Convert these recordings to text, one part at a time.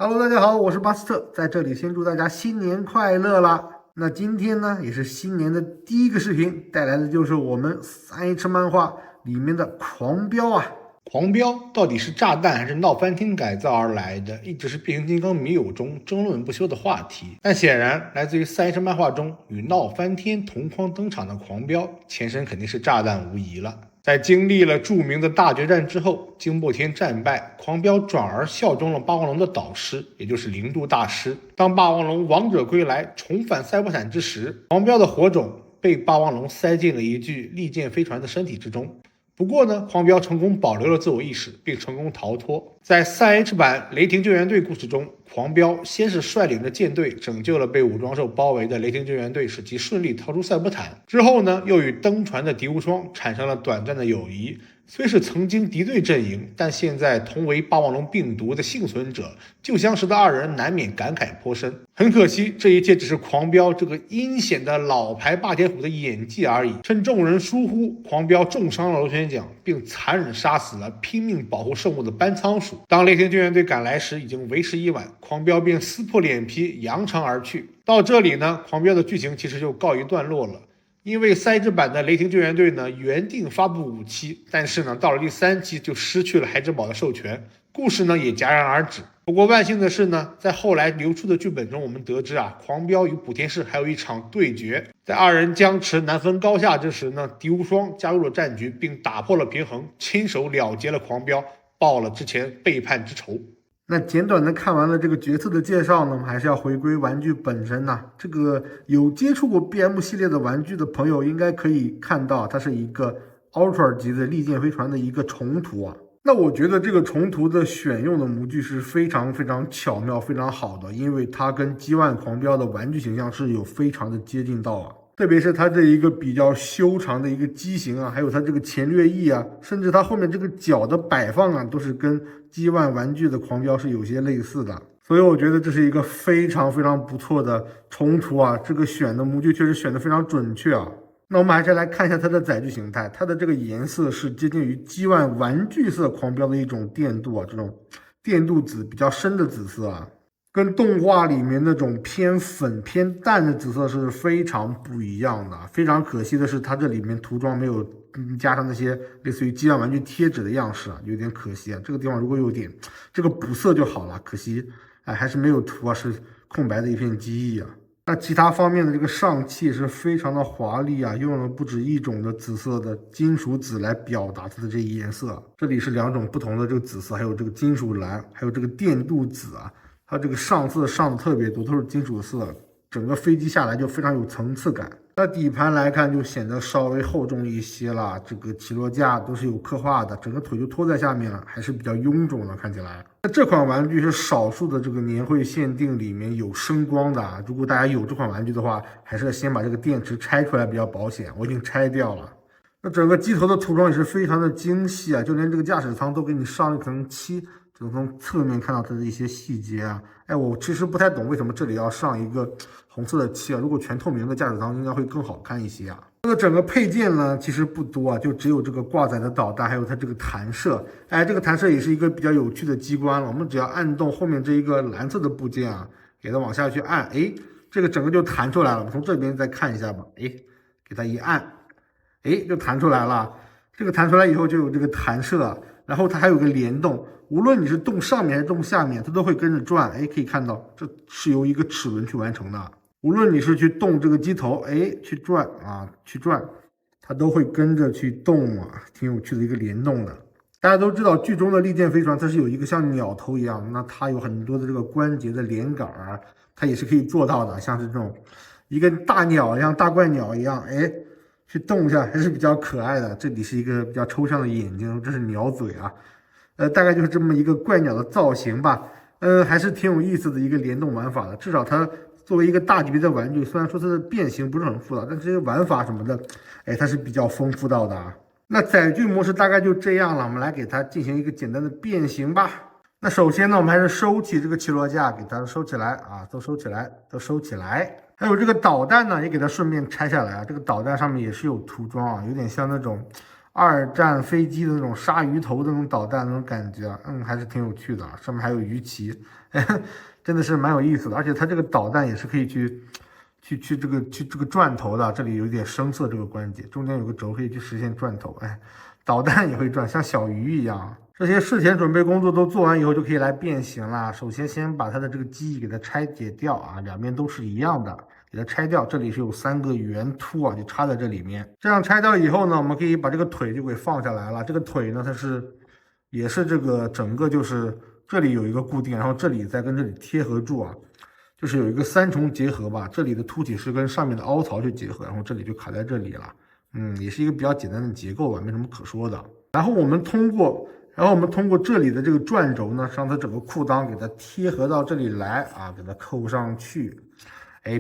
Hello，大家好，我是巴斯特，在这里先祝大家新年快乐啦！那今天呢，也是新年的第一个视频，带来的就是我们3H 漫画里面的狂飙啊！狂飙到底是炸弹还是闹翻天改造而来的，一直是变形金刚迷友中争论不休的话题。但显然，来自于3H 漫画中与闹翻天同框登场的狂飙，前身肯定是炸弹无疑了。在经历了著名的大决战之后，惊爆天战败，狂飙转而效忠了霸王龙的导师，也就是零度大师。当霸王龙王者归来，重返赛博坦之时，狂飙的火种被霸王龙塞进了一具利剑飞船的身体之中。不过呢，狂飙成功保留了自我意识，并成功逃脱。在3H 版雷霆救援队故事中，狂飙先是率领着舰队拯救了被武装兽包围的雷霆救援队，使其顺利逃出赛博坦。之后呢，又与登船的敌无双产生了短暂的友谊。虽是曾经敌对阵营，但现在同为霸王龙病毒的幸存者，旧相识的二人难免感慨颇深。很可惜，这一切只是狂飙这个阴险的老牌霸天虎的演技而已。趁众人疏忽，狂飙重伤了螺旋桨，并残忍杀死了拼命保护圣物的班仓鼠。当雷霆救援队赶来时，已经为时已晚，狂飙便撕破脸皮扬长而去。到这里呢，狂飙的剧情其实就告一段落了。因为3H版的雷霆救援队呢原定发布5期，但是呢到了第3期就失去了孩之宝的授权，故事呢也戛然而止。不过万幸的是呢，在后来流出的剧本中，我们得知狂飙与补天士还有一场对决，在二人僵持难分高下之时呢，敌无双加入了战局，并打破了平衡，亲手了结了狂飙，报了之前背叛之仇。那简短的看完了这个角色的介绍呢，我们还是要回归玩具本身呐。这个有接触过 BM 系列的玩具的朋友，应该可以看到，它是一个 Ultra 级的利剑飞船的一个重图啊。那我觉得这个重图的选用的模具是非常巧妙、非常好的，因为它跟 G1 狂飙的玩具形象是有非常的接近到啊。特别是它这一个比较修长的一个机型啊，还有它这个前掠翼啊，甚至它后面这个脚的摆放啊，都是跟 G1 玩具的狂飙是有些类似的。所以我觉得这是一个非常不错的重图啊，这个选的模具确实选的非常准确啊。那我们还是来看一下它的载具形态，它的这个颜色是接近于 G1 玩具色狂飙的一种电镀啊，这种电镀紫比较深的紫色啊。跟动画里面那种偏粉偏淡的紫色是非常不一样的。非常可惜的是，它这里面涂装没有加上那些类似于G1玩具贴纸的样式啊，有点可惜啊。这个地方如果有点这个补色就好了，可惜还是没有涂啊，是空白的一片机翼啊。那其他方面的这个上漆是非常的华丽啊，用了不止一种的紫色的金属紫来表达它的这一颜色。这里是2种不同的这个紫色，还有这个金属蓝，还有这个电镀紫啊。它这个上色上的特别多，都是金属色，整个飞机下来就非常有层次感。那底盘来看就显得稍微厚重一些了，这个起落架都是有刻画的，整个腿就拖在下面了，还是比较臃肿的，看起来。那这款玩具是少数的这个年会限定里面有声光的啊，如果大家有这款玩具的话，还是要先把这个电池拆出来比较保险，我已经拆掉了。那整个机头的涂装也是非常的精细啊，就连这个驾驶舱都给你上一层漆。就从侧面看到它的一些细节啊，我其实不太懂为什么这里要上一个红色的漆啊，如果全透明的驾驶舱应该会更好看一些啊。这个整个配件呢其实不多啊，就只有这个挂载的导弹，还有它这个弹射。这个弹射也是一个比较有趣的机关了，我们只要按动后面这一个蓝色的部件啊，给它往下去按，这个整个就弹出来了。我们从这边再看一下吧，给它一按，就弹出来了。这个弹出来以后就有这个弹射。然后它还有个联动，无论你是动上面还是动下面，它都会跟着转。可以看到这是由一个齿轮去完成的。无论你是去动这个机头，去转啊，去转，它都会跟着去动啊，挺有趣的一个联动的。大家都知道，剧中的利剑飞船它是有一个像鸟头一样，那它有很多的这个关节的连杆啊，它也是可以做到的，像是这种一个大鸟一样、大怪鸟一样，去动一下还是比较可爱的。这里是一个比较抽象的眼睛，这是鸟嘴啊，大概就是这么一个怪鸟的造型吧。还是挺有意思的一个联动玩法的。至少它作为一个大级别的玩具，虽然说它的变形不是很复杂，但这些玩法什么的，它是比较丰富到的啊。那载具模式大概就这样了，我们来给它进行一个简单的变形吧。那首先呢，我们还是收起这个起落架，给它收起来啊，都收起来，都收起来。还有这个导弹呢，也给它顺便拆下来啊。这个导弹上面也是有涂装啊，有点像那种二战飞机的那种鲨鱼头的那种导弹那种感觉啊，还是挺有趣的啊。上面还有鱼鳍，真的是蛮有意思的。而且它这个导弹也是可以去这个转头的，这里有点深色这个关节，中间有个轴可以去实现转头。导弹也会转，像小鱼一样。这些事前准备工作都做完以后，就可以来变形了。首先先把它的这个机翼给它拆解掉啊，两边都是一样的。给它拆掉，这里是有3个圆凸啊，就插在这里面。这样拆掉以后呢，我们可以把这个腿就给放下来了。这个腿呢，也是这个整个就是这里有一个固定，然后这里再跟这里贴合住啊，就是有一个3重结合吧。这里的凸起是跟上面的凹槽去结合，然后这里就卡在这里了。也是一个比较简单的结构吧，没什么可说的。然后我们通过这里的这个转轴呢，让它整个裤裆给它贴合到这里来啊，给它扣上去。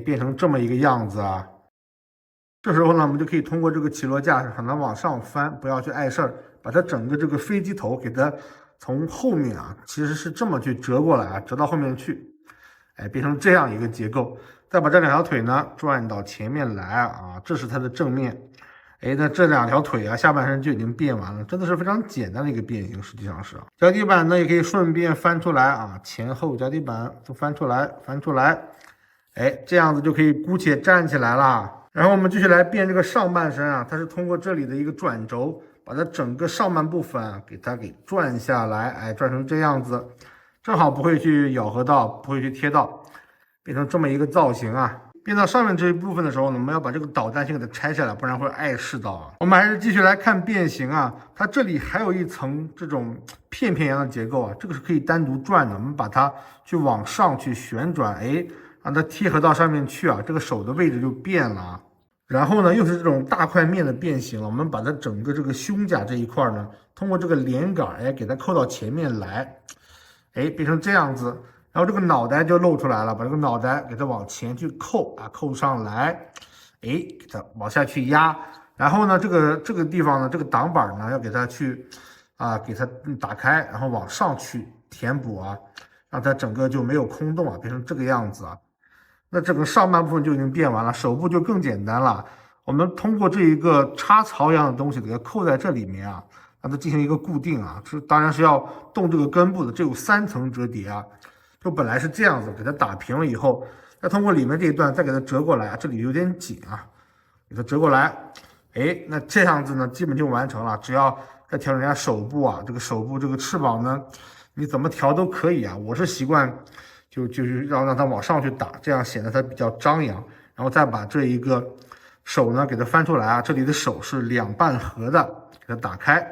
变成这么一个样子啊。这时候呢，我们就可以通过这个起落架让它往上翻，不要去碍事儿，把它整个这个飞机头给它从后面啊，其实是这么去折过来啊，折到后面去，变成这样一个结构。再把这2条腿呢转到前面来啊，这是它的正面。那这2条腿啊，下半身就已经变完了，真的是非常简单的一个变形，实际上是。脚底板呢也可以顺便翻出来啊，前后脚底板都翻出来，这样子就可以姑且站起来了。然后我们继续来变这个上半身啊，它是通过这里的一个转轴，把它整个上半部分啊给它给转下来，转成这样子，正好不会去咬合到，不会去贴到，变成这么一个造型啊。变到上面这一部分的时候呢，我们要把这个导弹先给它拆下来，不然会碍事到啊。我们还是继续来看变形啊，它这里还有一层这种片片一样的结构啊，这个是可以单独转的。我们把它去往上去旋转，让它贴合到上面去啊，这个手的位置就变了啊。然后呢，又是这种大块面的变形了。我们把它整个这个胸甲这一块呢，通过这个连杆，给它扣到前面来，变成这样子。然后这个脑袋就露出来了，把这个脑袋给它往前去扣啊，扣上来，给它往下去压。然后呢，这个地方呢，这个挡板呢，要给它去给它打开，然后往上去填补啊，让它整个就没有空洞啊，变成这个样子啊。那这个上半部分就已经变完了，手部就更简单了。我们通过这一个插槽一样的东西给它扣在这里面啊，让它进行一个固定啊。当然是要动这个根部的，这有3层折叠啊。就本来是这样子，给它打平了以后，再通过里面这一段再给它折过来，这里有点紧啊，给它折过来，那这样子呢，基本就完成了。只要再调整一下手部啊，这个手部这个翅膀呢，你怎么调都可以啊。我是习惯就是让它往上去打，这样显得它比较张扬。然后再把这一个手呢给它翻出来啊，这里的手是2半合的，给它打开，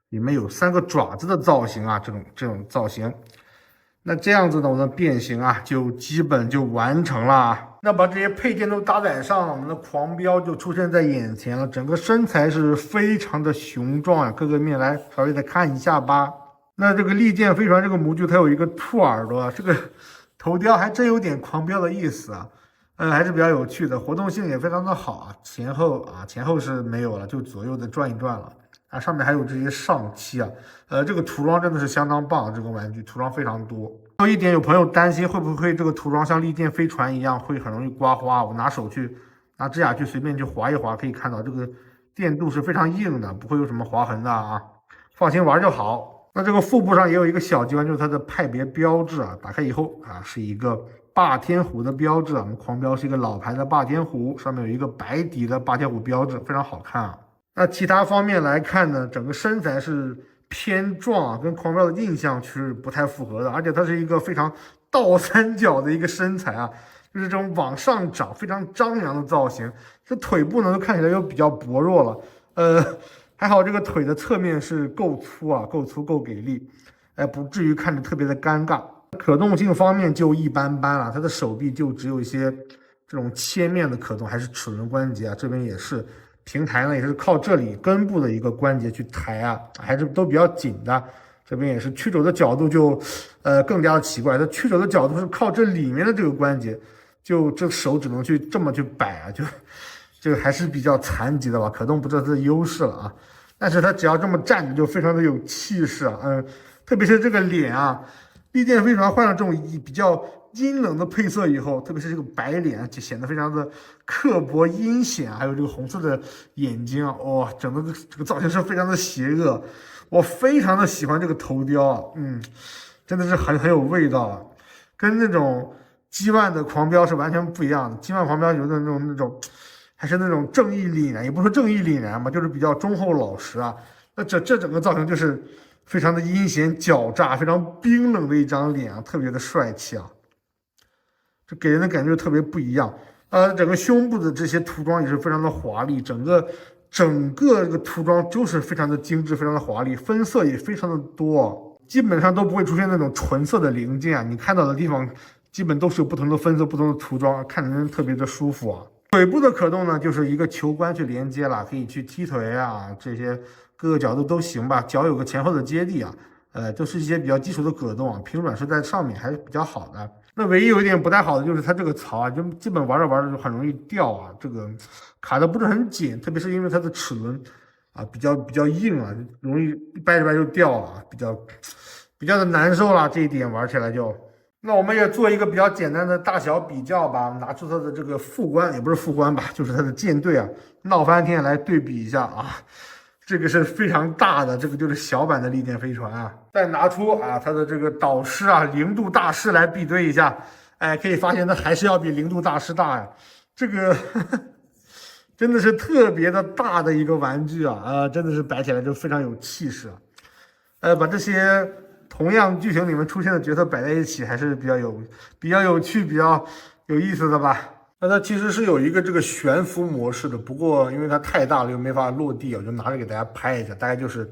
里面有3个爪子的造型啊，这种造型。那这样子呢，我们的变形啊，就基本就完成了。那把这些配件都搭载上了，我们的狂飙就出现在眼前了。整个身材是非常的雄壮啊，各个面来稍微再看一下吧。那这个利剑飞船这个模具，它有一个兔耳朵，这个头雕还真有点狂飙的意思啊。还是比较有趣的，活动性也非常的好啊。前后是没有了，就左右的转一转了。上面还有这些上漆啊，这个涂装真的是相当棒，这个玩具涂装非常多。还有一点，有朋友担心会不会这个涂装像利剑飞船一样会很容易刮花，我拿指甲去随便去划一划，可以看到这个电镀是非常硬的，不会有什么划痕的啊，放心玩就好。那这个腹部上也有一个小机关，就是它的派别标志啊，打开以后啊是一个霸天虎的标志啊，我们狂飙是一个老牌的霸天虎，上面有一个白底的霸天虎标志，非常好看啊。那其他方面来看呢，整个身材是偏壮啊，跟狂飙的印象其实不太符合的，而且它是一个非常倒三角的一个身材啊，就是这种往上长非常张扬的造型。这腿部呢看起来又比较薄弱了，还好这个腿的侧面是够粗啊，够粗够给力，不至于看着特别的尴尬。可动性方面就一般般了，它的手臂就只有一些这种切面的可动，还是齿轮关节啊，这边也是。平台呢也是靠这里根部的一个关节去抬啊，还是都比较紧的。这边也是曲肘的角度就更加的奇怪，它曲肘的角度是靠这里面的这个关节，就这手只能去这么去摆啊，就这个还是比较残疾的吧，可动不是它的优势了啊。但是它只要这么站着就非常的有气势啊，特别是这个脸啊，利剑飞船换了这种比较阴冷的配色以后，特别是这个白脸，就显得非常的刻薄阴险，还有这个红色的眼睛啊，哇，整个这个造型是非常的邪恶。我非常的喜欢这个头雕啊，真的是很有味道啊，跟那种G1的狂飙是完全不一样的。G1狂飙有那种，还是那种正义凛然，也不是正义凛然吧，就是比较忠厚老实啊。那这整个造型就是非常的阴险狡诈，非常冰冷的一张脸啊，特别的帅气啊，这给人的感觉特别不一样。整个胸部的这些涂装也是非常的华丽，整个这个涂装就是非常的精致，非常的华丽，分色也非常的多，基本上都不会出现那种纯色的零件啊。你看到的地方基本都是有不同的分色、不同的涂装，看着人特别的舒服啊。腿部的可动呢，就是一个球关去连接了，可以去踢腿啊，这些各个角度都行吧。脚有个前后的接地啊，都是一些比较基础的可动啊。平软是在上面还是比较好的。那唯一有一点不太好的就是它这个槽啊，就基本玩着就很容易掉啊，这个卡的不是很紧，特别是因为它的齿轮啊比较硬啊，容易掰着掰就掉了，比较的难受了。这一点玩起来就，那我们也做一个比较简单的大小比较吧，拿出它的这个副官，也不是副官吧，就是它的舰队啊，闹翻天来对比一下啊。这个是非常大的，这个就是小版的利剑飞船啊。再拿出啊它的这个导师啊零度大师来比对一下，哎，可以发现它还是要比零度大师大呀。这个真的是特别的大的一个玩具啊，真的是摆起来就非常有气势啊。把这些同样剧情里面出现的角色摆在一起，还是比较有趣、比较有意思的吧。那它其实是有一个这个悬浮模式的，不过因为它太大了又没法落地啊，我就拿着给大家拍一下，大概就是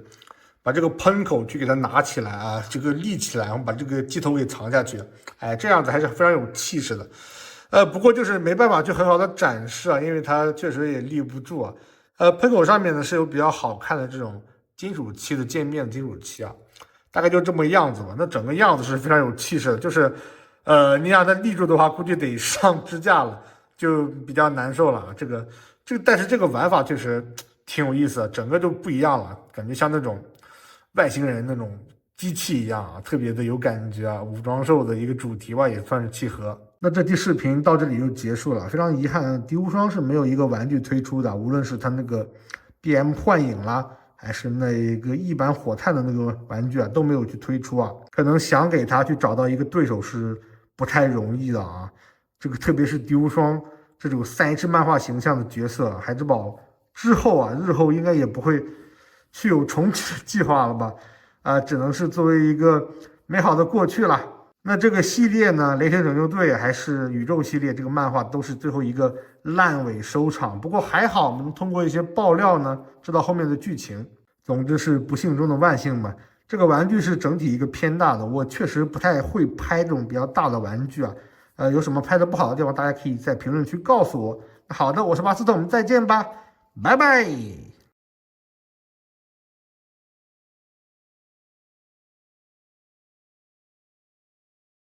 把这个喷口去给它拿起来啊，这个立起来，然后把这个机头给藏下去，哎，这样子还是非常有气势的。不过就是没办法去很好的展示啊，因为它确实也立不住啊。喷口上面呢是有比较好看的这种金属漆的渐变金属漆啊，大概就这么样子吧。那整个样子是非常有气势的，就是你让它立住的话，估计得上支架了。就比较难受了，但是这个玩法确实挺有意思的，整个就不一样了，感觉像那种外星人那种机器一样啊，特别的有感觉啊。武装兽的一个主题吧，也算是契合。那这期视频到这里就结束了，非常遗憾，敌无双是没有一个玩具推出的，无论是它那个 BM 幻影啦，还是那个一版火炭的那个玩具啊，都没有去推出啊。可能想给他去找到一个对手是不太容易的啊。这个特别是敌无双这种3只漫画形象的角色，孩之宝之后啊，日后应该也不会去有重启的计划了吧？只能是作为一个美好的过去了。那这个系列呢，雷霆拯救队还是宇宙系列，这个漫画都是最后一个烂尾收场。不过还好，我们通过一些爆料呢，知道后面的剧情。总之是不幸中的万幸吧。这个玩具是整体一个偏大的，我确实不太会拍这种比较大的玩具啊。有什么拍的不好的地方，大家可以在评论区告诉我。好的，我是巴斯特，我们再见吧，拜拜。